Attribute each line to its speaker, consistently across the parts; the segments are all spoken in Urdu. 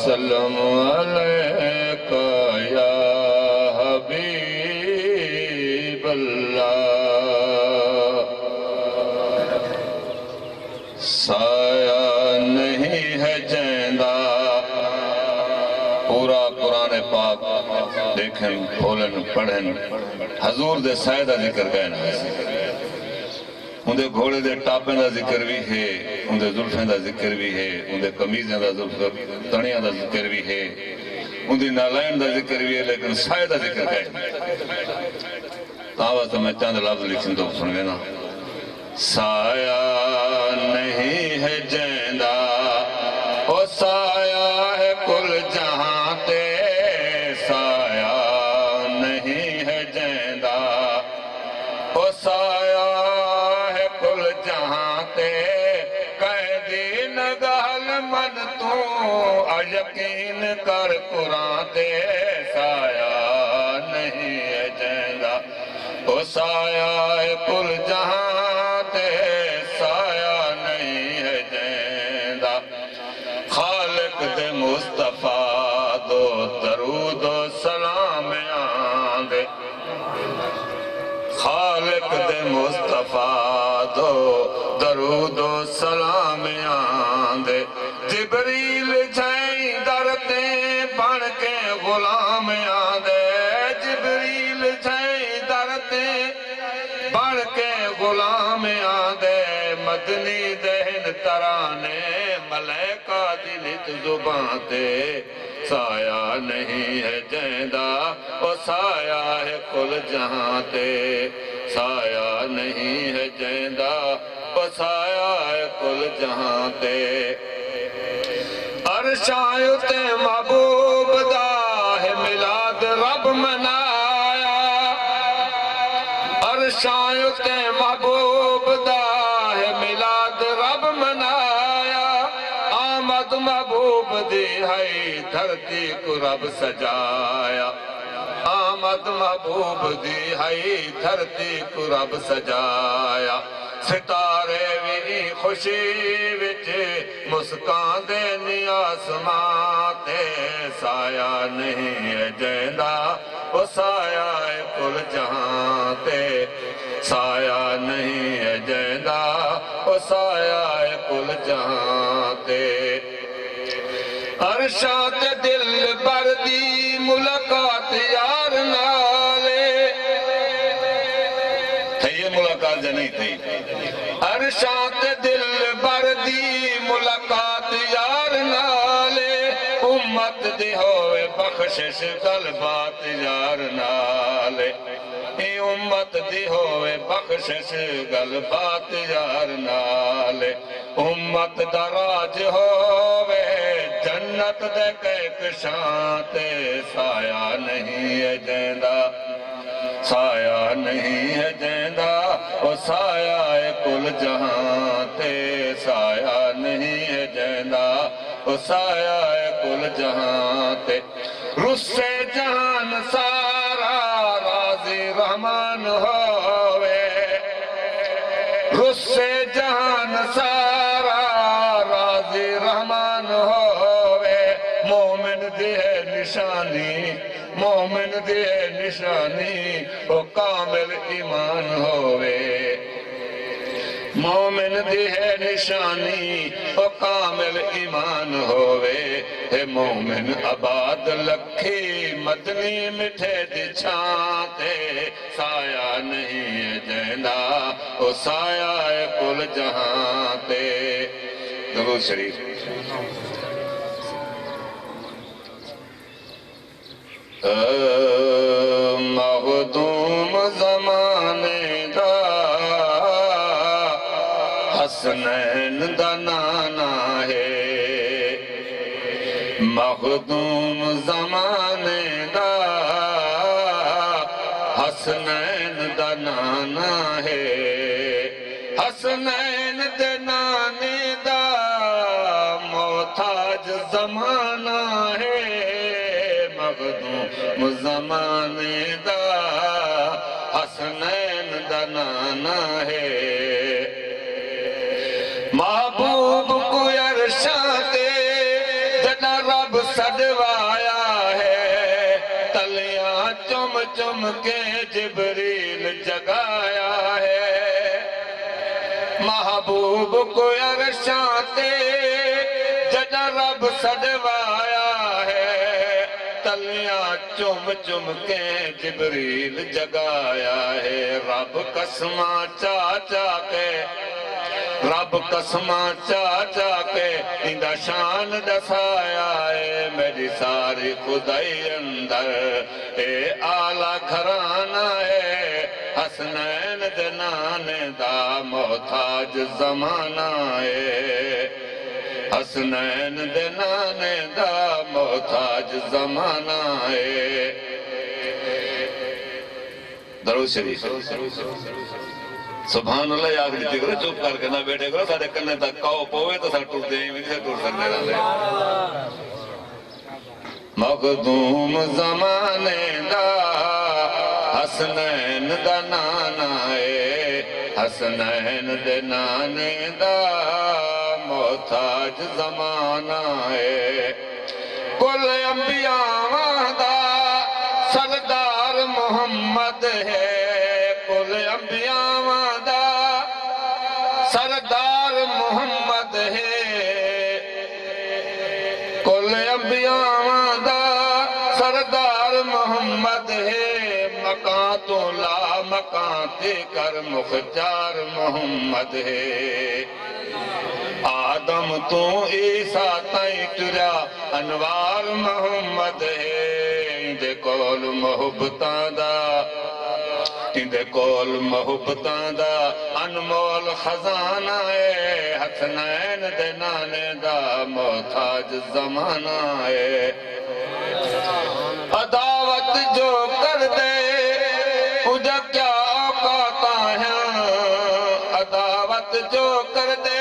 Speaker 1: وسلم علیکہ یا حبیب اللہ سایہ نہیں ہے جیندہ پورا قرآن پاک دیکھیں کھولن پڑھن حضور دے سائے دا ذکر گئے نا اندے گھوڑے دے ٹاپیں دا ذکر بھی ہے اندے ظلفیں دا ذکر بھی ہے اندے قمیضیں دا تنیاں دا ذکر بھی ہے اندے نالائن دا ذکر بھی ہے لیکن سائے دا ذکر گئے تاں واسطہ میں چاند لفظ لکھن تو سنوے نا سایہ نہیں ہے جیندہ او سایہ ہے کل جہاں تے سایہ نہیں ہے جیندہ او سایہ ہے کل جہاں تے قیدی نگہل من تو یقین کر قرآن تے سایہ نہیں ہے جیندہ او سایہ ہے کل جہاں تے سایہ نہیں ہے جیندہ خالق دے مصطفیٰ دو درود و سلام آندے خالق دے مصطفیٰ دو درود و سلام آندے جبریل جائیں درتے بن کے غلام آندے جبریل جائیں درتے بن کے غلام آندے مدنی دہن ترانے ملائکہ دنت زبان تے سایہ نہیں ہے جیندہ او سایہ ہے کل جہاں تے سایہ نہیں ہے جیندہ او سایہ ہے کل جہاں تے عرشایت محبوب دا ہے میلاد رب منایا عرشایت محبوب دا ہے میلاد رب منایا آمد محبوب دی ہے دھرتی کو رب سجایا آمد محبوب دی ہے دھرتی کو رب سجایا ستارے بھی خوشی وچ مسکان دے آسمان تے سایہ نہیں ہے جیندہ او سایہ ہے کل جہاں تے سایہ نہیں ہے جیندہ او سایہ ہے کل جہاں تے عرشات دل بردی ملاقات یار نالے یہ ملاقات جو نہیں تھی عرشات دل بردی ملاقات یار نالے امت دی ہوئے بخشش قلبات یار نالے امت دی ہوئے بخشش قلبات یار نالے امت دراج ہوئے جنت دے کہکشاں تے سایہ نہیں ہے جیندہ سایہ نہیں ہے جیندہ او سایہ ہے کل جہاں تے سایہ نہیں ہے جیندہ او سایہ ہے کل جہاں تے رسے جہان سارا راضی رحمان ہوئے رسے جہان سارا راضی رحمان ہوئے مومن دی ہے نشانی مومن دی ہے نشانی او کامل ایمان ہوئے مومن دی ہے نشانی او کامل ایمان ہوئے ہے مومن آباد لکھی مدنی مٹھے دی چھان تے سایہ نہیں ہے جیندہ او سایہ ہے کل جہاں تے درود شریف مخدوم زمانے دا حسنین دا نانا ہے مخدوم زمانے دا حسنین دا نانا ہے حسنین دے نانے دا محتاج زمانہ ہے مخدوم زمانے دا حسنین دا نانا ہے محبوب کو عرشاں تے جنا رب کے جبریل جگایا ہے، محبوب کو عرشاں جدا رب سجوایا ہے، تلیاں چم چم کے جبریل جگایا ہے، رب قسماں چا چا کے، رب قسماں چا چا کے اندہ شان دسایا ہے، میری ساری خدائی اندر اے آلہ گھرانہ ہے، حسنین دے نانے دا محتاج زمانہ ہے، حسنین دے نانے دا محتاج زمانہ ہے۔ درود شریف سبحان اللہ یا آخری کرو، چپ کر کے نہ بیٹھے کرو، ساڑھے کرنے تک کاؤ پوے تو ساڑھے ٹوٹ دیں بھی سے ٹوٹ سکتے رہتے۔ مخدوم زمانے دا حسنین دا نانا ہے، حسنین دے نانے دا محتاج زمانہ ہے، کل انبیاء دا سردار محمد ہے، کل انبیاء دا سردار محمد ہے، کل انبیاء دا سردار محمد ہے، مکان تو لا مکان تے کر مختار محمد ہے، آدم تو عیسیٰ تائیں تریا انوار محمد ہے، اندے کول محبتاں دا، اندے کول محبتاں دا انمول خزانہ ہے، حسنین دے نانے دا محتاج زمانہ ہے، عداوت جو کر دے اجا کیا اوقاتاں ہیں، عداوت جو کر دے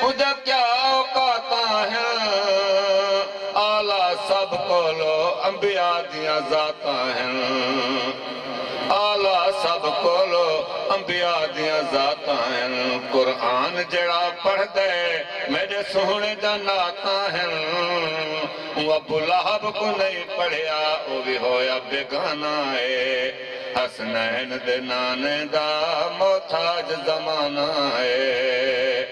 Speaker 1: اجا کیا اوقاتاں ہیں، آلہ سب کولو انبیاء دیاں ذاتاں ہیں، آلہ سب کولو انبیاء دیاں ذاتاں ہیں، قرآن جڑا پڑھ دے میرے سونے جناتاں ہیں، ابو لہب کو نہیں پڑھیا وہ بھی ہویا بیگانہ ہے، حسنین دے نانے دا محتاج زمانہ ہے،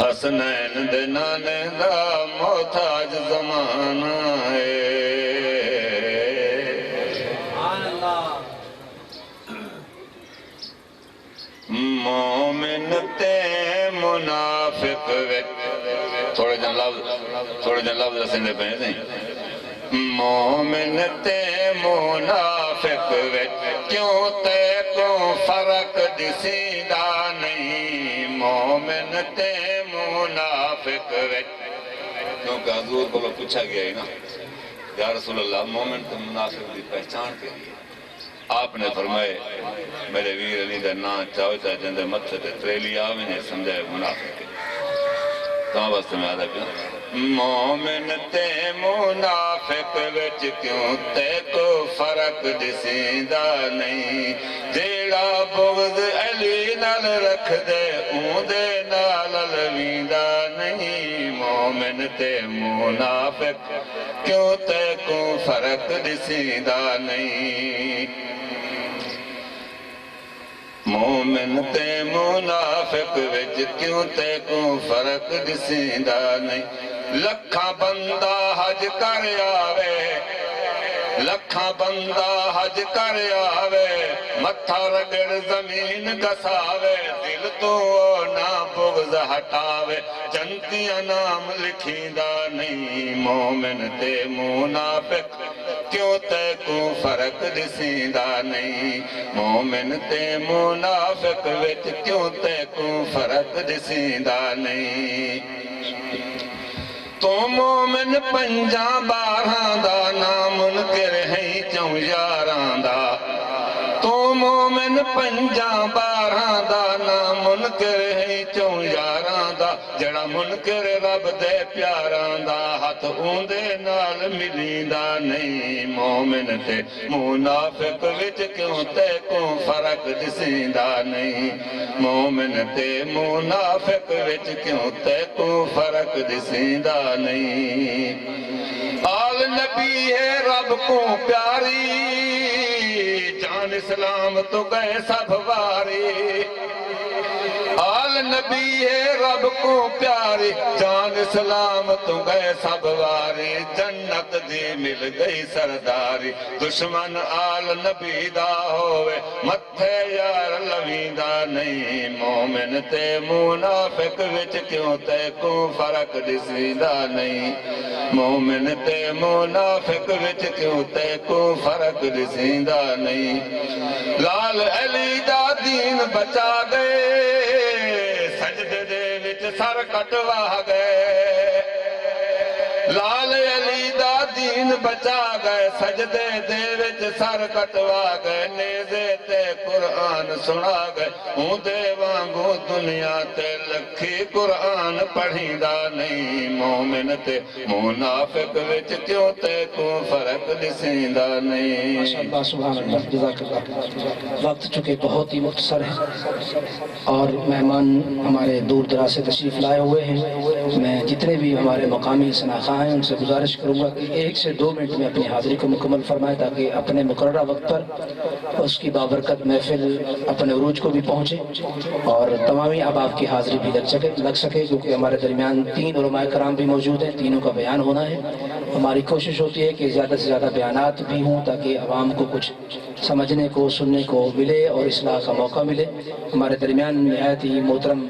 Speaker 1: حسنین دے نانے دا محتاج زمانہ ہے۔ مومن تے منافق وچ تھوڑے جن لفظ رسندے پہنے دیں، مومن تے منافق وچ کیوں تے کو فرق دسیندہ نہیں، مومن تے منافق وچ، کیونکہ حضور کو پوچھا گیا ہے نا یا رسول اللہ مومن تے منافق دی پہچان کے لیے، آپ نے فرمائے میرے ویر علی دا نا چاہو چاہ جندے متھے تے تریلی آویں نے سمجھائے منافق ہے، تو بس میں آدھا کیا مومن تے منافق وچ کیوں تے کو فرق دسیندہ نہیں، جیڑا بغض علی نال رکھ دے اون دے نال الویندہ نہیں، مومن تے منافق کیوں تے کو فرق دسیندہ نہیں، مومن تے منافق وچ کیوں تے کو فرق دسیندہ نہیں، لکھاں بندہ حج کر آوے، لکھاں بندہ حج کر آوے، متھا رگڑ زمین گساوے، دل تو نہ بغض ہٹاوے، جنتیاں نام لکھیندہ نہیں، مومن تے منافق کیوں تے کو فرق دسیندہ نہیں، مومن تے منافق وچ کیوں تے کو فرق دسیندہ نہیں، تو مومن پنجاں باراں دا نام منکر ہے چوں یاراں دا، تو مومن پنجاں باراں دا نام منکر ہے چوں یاراں دا، جڑا منکر رب دے پیاراں دا ہاتھ اوندے نال ملیندا نہیں، مومن تے منافق وچ کیوں تے کو فرق دسیندا نہیں، مومن تے منافق وچ کیوں تے کو فرق دسیندا نہیں، آل نبی ہے رب کو پیاری، جان اسلام تو گئے سب واری آل نبی ہے رب کو پیاری جان اسلام تو گئے سب واری جنت دی مل گئی سرداری دشمن آل نبی دا ہوئے متھے یار لویندہ نہیں مومن تے منافق وچ کیوں تے کو فرق دسیندہ نہیں مومن تے منافق وچ کیوں تے کو فرق دسیندہ نہیں لال علی دا دین بچا گئے سجدے دے وچ سر کٹوا گئے لال علی دا دین بچا گئے سجدے دے وچ سر کٹوا گئے نیزے تے قرآن سنا گئے ہوں دے وانگو دنیا تے لکھی قرآن پڑھیندہ نہیں مومن تے منافق وچ کیوں تے کو فرق دسیندہ نہیں
Speaker 2: ماشاءاللہ سبحان اللہ جزاک اللہ وقت چکے بہت ہی مختصر ہے اور مہمان ہمارے دور دراز سے تشریف لائے ہوئے ہیں میں جتنے بھی ہمارے مقامی شناخواہ ہیں ان سے گزارش کروں گا کہ 1 سے 2 منٹ میں اپنی حاضری کو مکمل فرمائے تاکہ اپنے مقررہ وقت پر اس کی بابرکت محفل اپنے عروج کو بھی پہنچے اور تمامی احباب کی حاضری بھی لگ سکے کیونکہ ہمارے درمیان 3 علماء کرام بھی موجود ہیں تینوں کا بیان ہونا ہے ہماری کوشش ہوتی ہے کہ زیادہ سے زیادہ بیانات بھی ہوں تاکہ عوام کو کچھ سمجھنے کو سننے کو ملے اور اصلاح کا موقع ملے ہمارے درمیان نہایت ہی محترم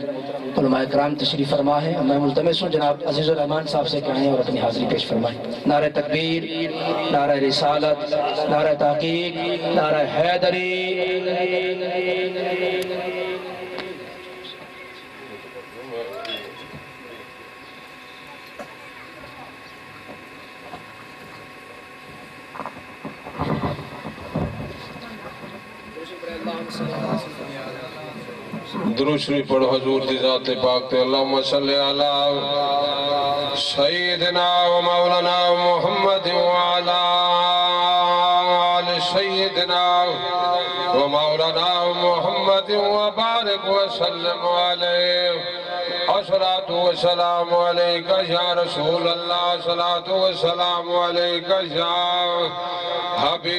Speaker 2: علماء کرام تشریف فرما ہے میں ملتمس ہوں جناب عزیز الرحمان صاحب سے کہیں اور اپنی حاضری پیش فرمائیں نعرہ تکبیر نعرہ رسالت نعرہ تحقیق نعرہ حیدری
Speaker 3: درود شریف پڑھو حضور دی ذات پاک تے اللہم صلی علی سیدنا و مولانا محمد وعلا آل سیدنا و مولانا محمد وبارک وسلم علیہ الصلاة والسلام علیکہ یا رسول اللہ الصلاة والسلام علیکہ یا حبیب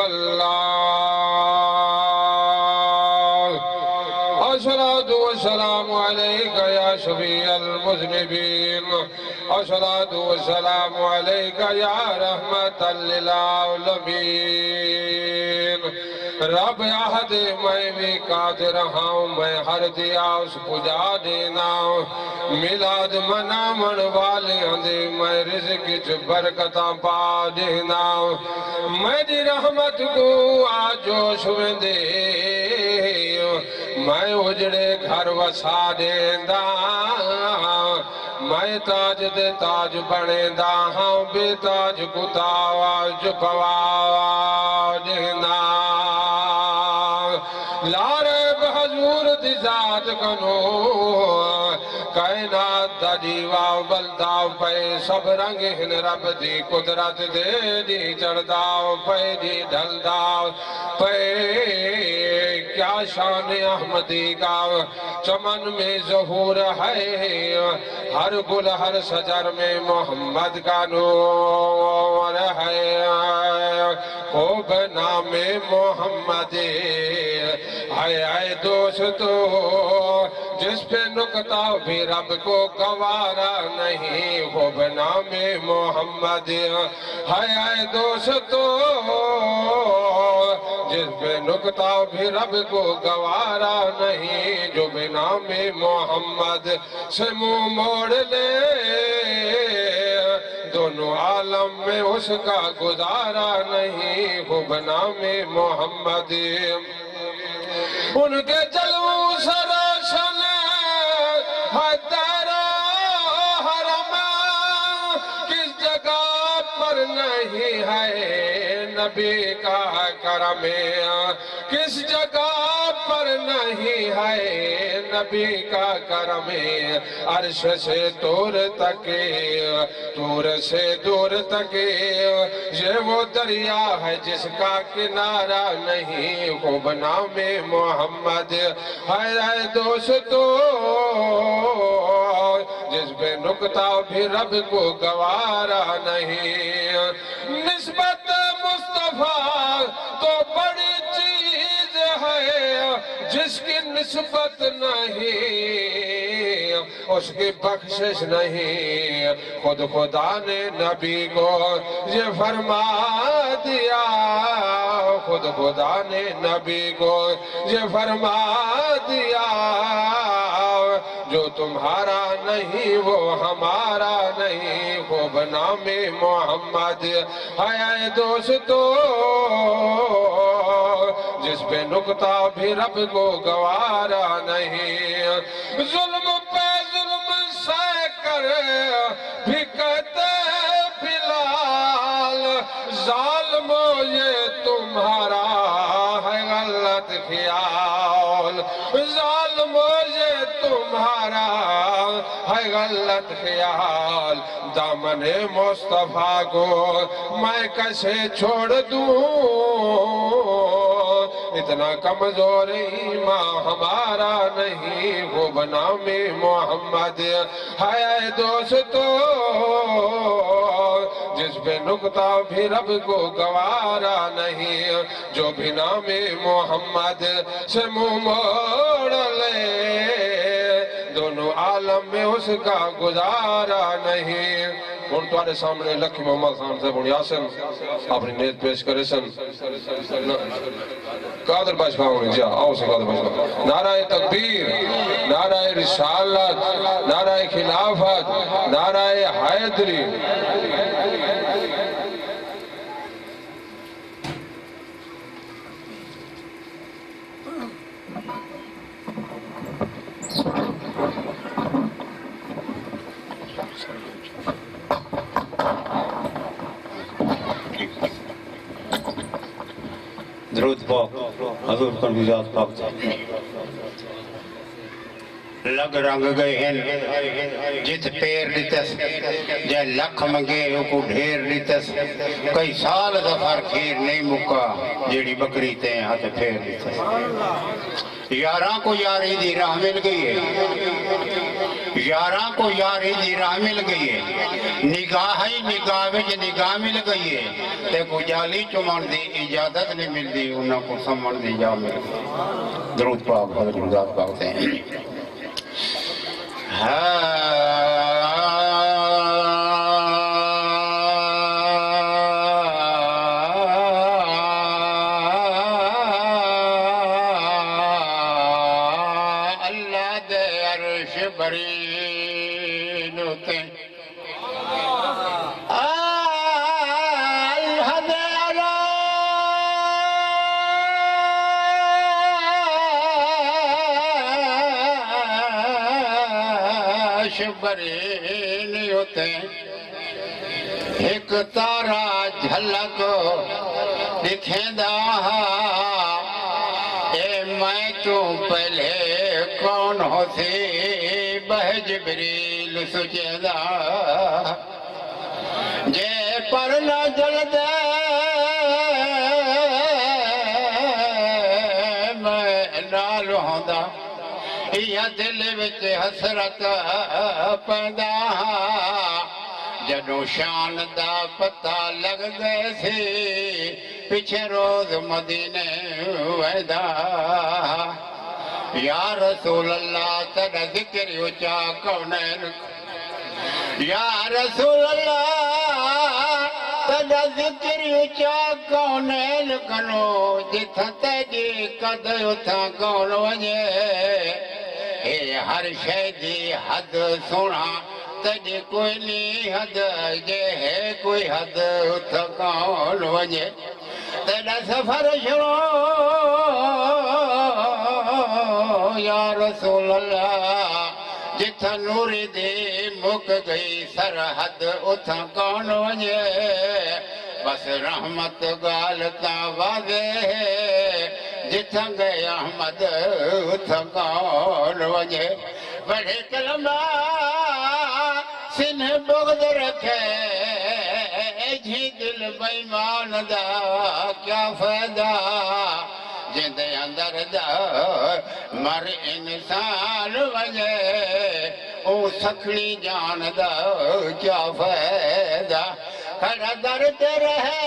Speaker 3: اللہ السلام علیکہ یا شفیع المذنبین الصلاة والسلام علیکہ یا رحمت للعالمین رب احد میں بھی قادر ہوں میں ہر دیا اس پجا دینا میلاد منامن والے ہندے میں رزق چ برکتاں پا دینا میں دی رحمت کو آجوش وندے میں اجڑے گھر وسا دیندہ میں تاج دے تاج بڑیندہ ہاں بے تاج کتا جھکوا دینا لارے بحضور دی ذات کنو کائنات دا دیوا بلداو پے سب رنگ ہن رب دی قدرت دے دی چڑھداو پے دی ڈھلداو پے کیا شان احمدی کا چمن میں ظہور ہے ہر گل ہر شجر میں محمد کا نور ہے خوب نام محمد ہے دوستو جس پہ نکتہ بھی رب کو گوارا نہیں خوب نام محمد ہے دوستو جس پہ نکتہ بھی رب کو گوارا نہیں جو بنام محمد سے منہ موڑ لے دونوں عالم میں اس کا گزارا نہیں وہ بنام محمد ان کے جلووں سراشن ہے تیرا حرم کس جگہ پر نہیں ہے نبی کا کرم کس جگہ پر نہیں ہے نبی کا کرم عرش سے دور تک دور سے دور تک یہ وہ دریا ہے جس کا کنارہ نہیں خوب نام محمد ہے دوستو جس پہ نکتہ بھی رب کو گوارا نہیں نسبت مصطفیٰ تو بڑی چیز ہے جس کی نسبت نہیں اس کی بخشش نہیں خود خدا نے نبی کو یہ فرما دیا خود خدا نے نبی کو یہ فرما دیا جو تمہارا نہیں وہ ہمارا نہیں خوب نام محمد ہے دوستو جس پہ نکتہ بھی رب کو گوارا نہیں ظلم پہ ظلم سہ کر بھی کہتے بلال ظالمو یہ تمہارا ہے غلط خیال ظالمو یہ تمہارا ہے غلط خیال دامن مصطفیٰ کو میں کیسے چھوڑ دوں اتنا کمزور ایمان ہمارا نہیں وہ بنام محمد ہے دوستو جس پہ نکتہ بھی رب کو گوارا نہیں جو بھی نام محمد سے منہ موڑ لے دونوں عالم میں اس کا گزارا نہیں ہن تواڈے سامنے لکھی محمد خان سے بڑی آسن اپنی نیت پیش کرے سن قادر باشگاہ ہونے جا آؤ سے قادر باشگاہ نعرہ تکبیر نعرہ رسالت نعرہ خلافت نعرہ حیدری
Speaker 4: درود پاک حضور پر بجات پاک تھا لگ رنگ گئے ہیں جت پیر لیتس جائے لکھ منگے کو ڈھیر لیتس کئی سال دفار کھیر نہیں مکا جیڑی بکری تے ہاتھ پھیر لیتس یاراں کو یاری دی راہ مل گئی ہے یاراں کو یاری دی راہ مل گئی ہے نگاہ ہی نگاہ وچ نگاہ مل گئی ہے تے کو جالی چمن دی اجازت نہیں مل دی انہاں کو سمن دی جا مل گئی درود پاک حضور ذات پاک تے اللہ دے عرش برین ہوتے اللہ دے عرش برین ہوتے ایک تارا جھلک دکھیں دا اے میں تو پہلے کون ہوتی بہ جبریل سجدہ جے پر نہ جل دے میں نال ہوندا یا دل وچ حسرت پیندا جدوں شان دا پتہ لگ گئے سی پیچھے روز مدینے ویدا یا رسول اللہ تیرا ذکر اچا کونین یا رسول اللہ تیرا ذکر اچا کونین کنو جتھا تیجی قد اتھا کون وجے اے ہر شے دی حد سونا تیجی کوئی نہیں حد جے ہے کوئی حد اتھا کون وجے تیرا سفر شروع یا رسول اللہ جتھا نوری دی مک گئی سرحد اتھا کون وجے بس رحمت گالتا واضح ہے جتھا گئے احمد اتھا کون وجے بڑے کلمہ سنہ بغض رکھے جھی دل بیمان دا کیا فائدہ جندے اندر دا مر انسان وجے او سکھڑی جان دا کیا فائدہ کھڑا در تے رہے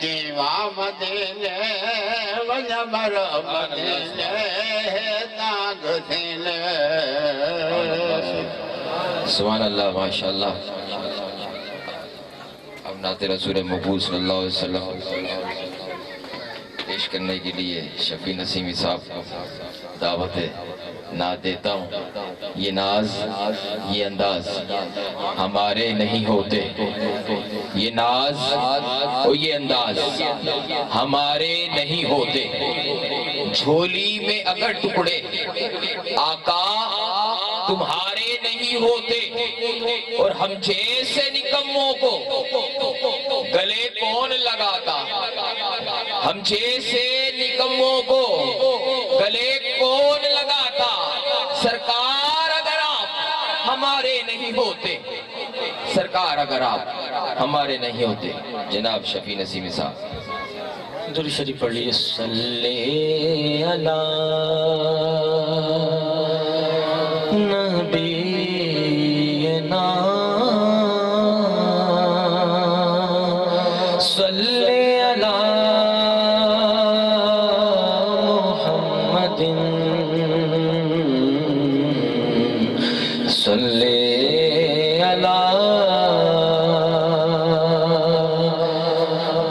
Speaker 4: جیوا مدینے ونمر مدینے تاگ سینے
Speaker 5: سبحان اللہ ماشاءاللہ. اب نعت رسول مقبول صلی اللہ علیہ وسلم پیش کرنے کے لیے شفیع نسیمی صاحب کو دعوت نعت دیتا ہوں. یہ ناز یہ انداز ہمارے نہیں ہوتے، یہ ناز اور یہ انداز ہمارے نہیں ہوتے. جھولی میں اگر ٹکڑے آقا تمہارے نہیں ہوتے، اور ہم جیسے نکموں کو گلے کون لگاتا؟ ہم جیسے نکموں کو گلے کون لگاتا؟ سرکار اگر آپ ہمارے نہیں ہوتے، سرکار اگر آپ ہمارے نہیں ہوتے. جناب شفیع نسیمی صاحب
Speaker 2: درود شریف پڑھ لیجیے. صلی علی نبینا صلی علی محمد صلی علی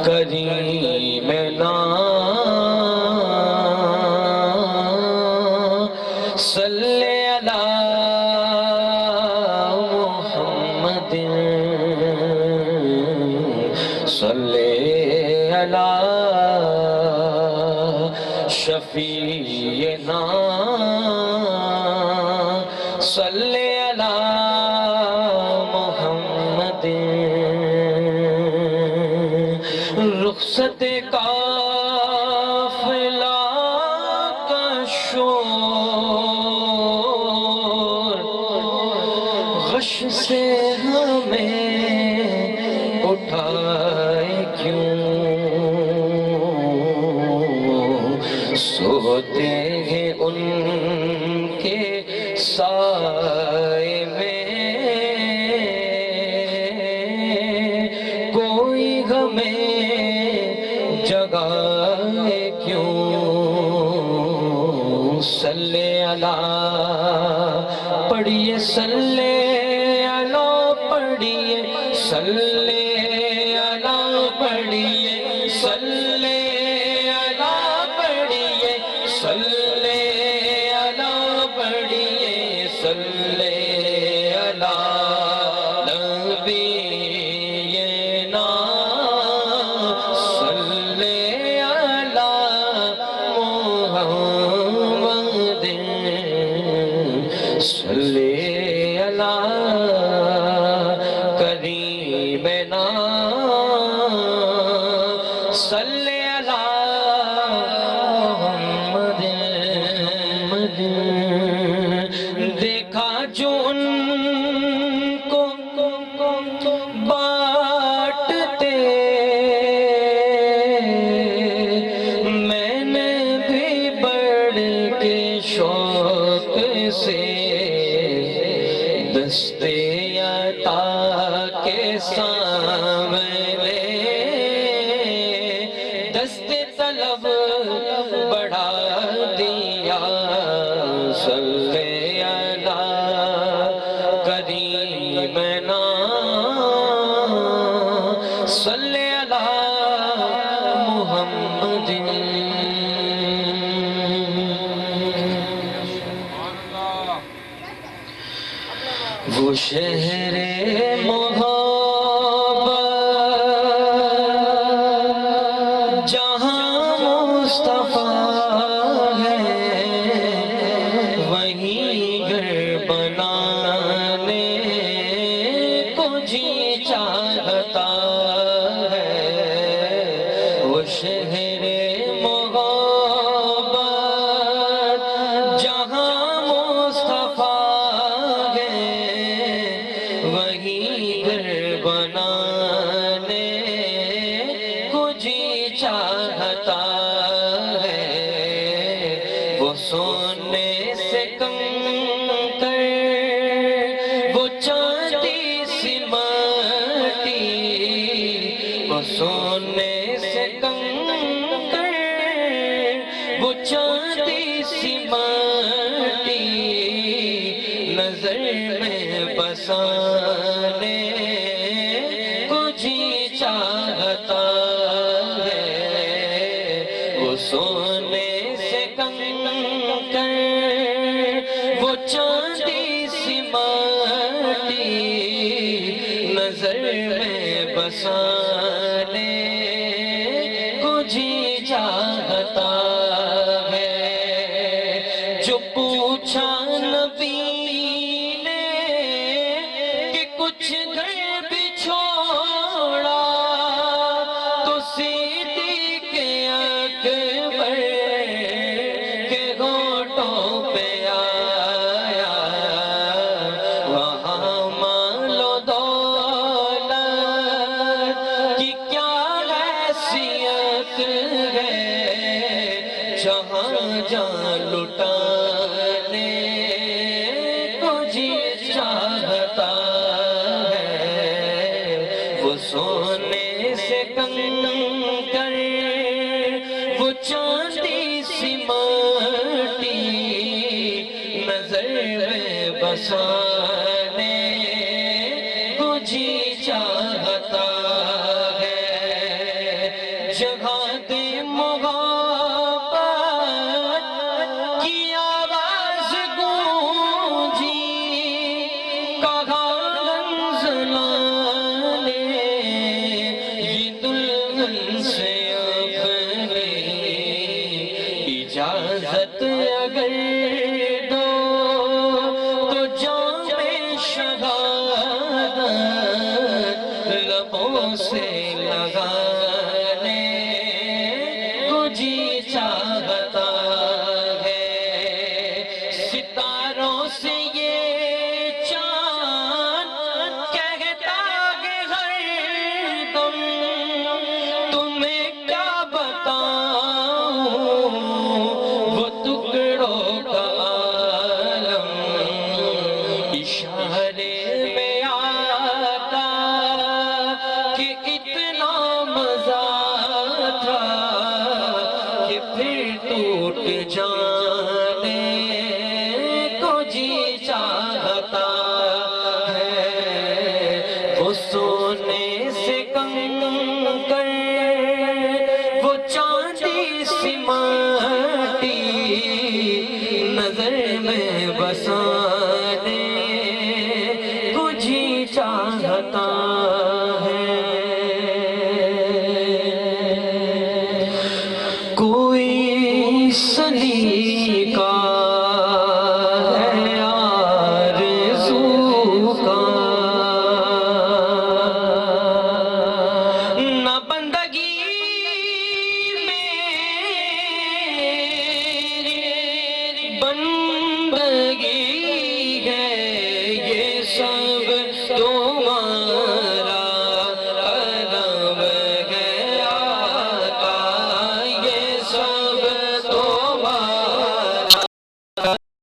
Speaker 2: کریمنا صلی علی محمد صلی علی شفیعنا صلی علی محمد. رخصت قافلہ کا شور غش سے ہمیں اٹھائے کیوں؟ سوتے ہیں ان کے سائے میں، کوئی ہمیں جگائے کیوں؟ صلی علی پڑھیے، صلی علی پڑھیے، صلی علی پڑھیے، صلی علی پڑھیے، صلی علی پڑھیے، صلی علی نبینا صلی علی محمد صلی علی کریمنا صلی علی محمد. دیکھا جو ان کو بانٹتے، میں نے بھی بڑھ کے شوق سے دستے عطا کے سامنے دستے طلب بڑھا دیا. صلی علی کریمنا صلی علی محمد. وہ شہر محبت جہاں مصطفیٰ ہے، وہیں گھر بنانے کو جی چاہتا ہے. وہ شہر محبت جہاں مصطفیٰ ہے، وہیں گھر بنانے کو جی چاہتا ہے. وہ سونے سے کم کر وہ چاندی سی مٹی، وہ سونے سے
Speaker 6: نظر میں بسانے کو جی چاہتا ہے جو پوچھا نبی نے کہ کچھ گھر بھی چھوڑا تو صدیق اکبر کے گھوٹوں پہ آیا وہاں مال و دولت کی کیا حیثیت ہے جہاں جان لٹانے کو جی چاہتا ہے وہ سونے سے کنکر وہ چاندی سی مٹی نظر میں بسانے کو جی چاہتا ہے جگہ دے محبت کی آواز گونجی کہاں گنزلانے یہ دلہن سے اپنی اجازت اگر دو تو جام شہادت لبوں سے لگانے کو جی چاہتا ہے ستاروں سے یہ چاند کہتا ہے ہر دم تمہیں کیا بتاؤں وہ ٹکڑوں کا عالم اشارے میں آتا کہ اتنا مزہ تھا کہ پھر ٹوٹ جانے کو جی چاہتا ہے وہ سونے سے کنکر وہ چاندی سی مٹی نظر میں بسانے کو جی چاہتا